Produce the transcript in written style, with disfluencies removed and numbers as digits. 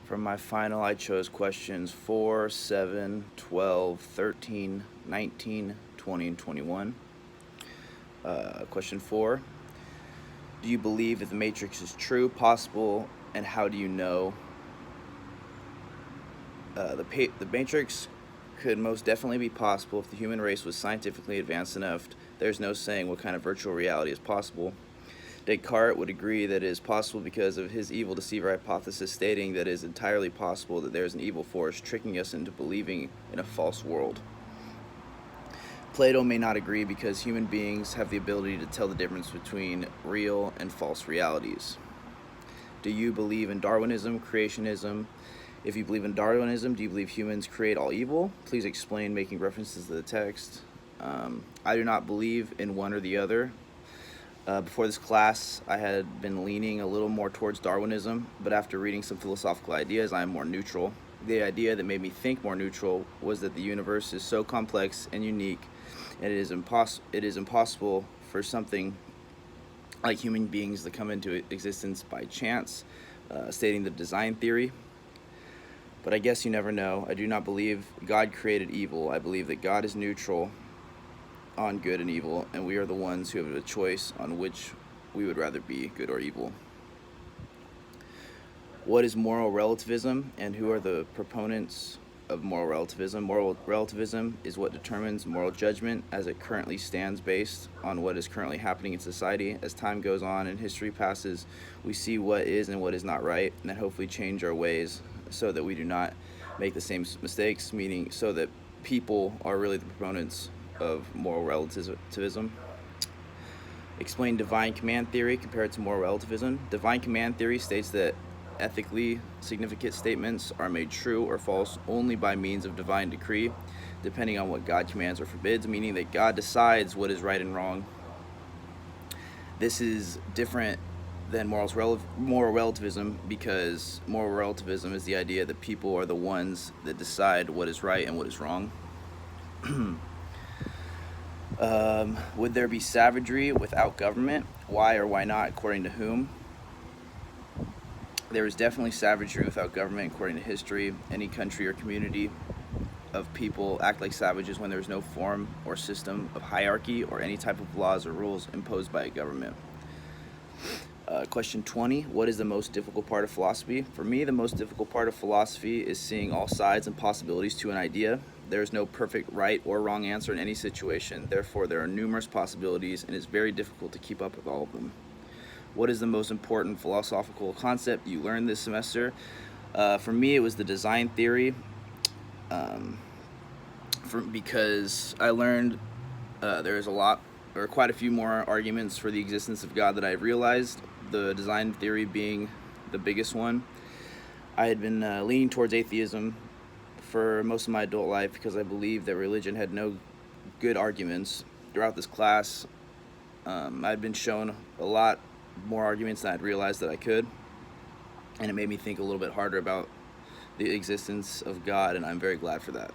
For my final, I chose questions 4, 7, 12, 13, 19, 20, and 21. Question 4. Do you believe that the Matrix is true, possible, and how do you know? The Matrix could most definitely be possible if the human race was scientifically advanced enough. There's no saying what kind of virtual reality is possible. Descartes would agree that it is possible because of his evil deceiver hypothesis, stating that it is entirely possible that there is an evil force tricking us into believing in a false world. Plato may not agree because human beings have the ability to tell the difference between real and false realities. Do you believe in Darwinism, creationism? If you believe in Darwinism, do you believe humans create all evil? Please explain, making references to the text. I do not believe in one or the other. Before this class, I had been leaning a little more towards Darwinism, but after reading some philosophical ideas, I am more neutral. The idea that made me think more neutral was that the universe is so complex and unique, and it is impossible for something like human beings to come into existence by chance, stating the design theory. But I guess you never know. I do not believe God created evil. I believe that God is neutral on good and evil, and we are the ones who have a choice on which we would rather be, good or evil. What is moral relativism, and who are the proponents of moral relativism? Moral relativism is what determines moral judgment as it currently stands based on what is currently happening in society. As time goes on and history passes, we see what is and what is not right, and then hopefully change our ways so that we do not make the same mistakes, meaning so that people are really the proponents of moral relativism. Explain divine command theory compared to moral relativism. Divine command theory states that ethically significant statements are made true or false only by means of divine decree, depending on what God commands or forbids, meaning that God decides what is right and wrong. This is different than moral relativism, because moral relativism is the idea that people are the ones that decide what is right and what is wrong. Would there be savagery without government? Why or why not, according to whom? There is definitely savagery without government, according to history. Any country or community of people act like savages when there is no form or system of hierarchy or any type of laws or rules imposed by a government. Question 20. What is the most difficult part of philosophy? For me, the most difficult part of philosophy is seeing all sides and possibilities to an idea. There is no perfect right or wrong answer in any situation. Therefore, there are numerous possibilities, and it's very difficult to keep up with all of them. What is the most important philosophical concept you learned this semester? For me, it was the design theory, because I learned there's quite a few more arguments for the existence of God that I realized, the design theory being the biggest one. I had been leaning towards atheism for most of my adult life because I believed that religion had no good arguments. Throughout this class, I'd been shown a lot more arguments than I'd realized that I could, and it made me think a little bit harder about the existence of God, and I'm very glad for that.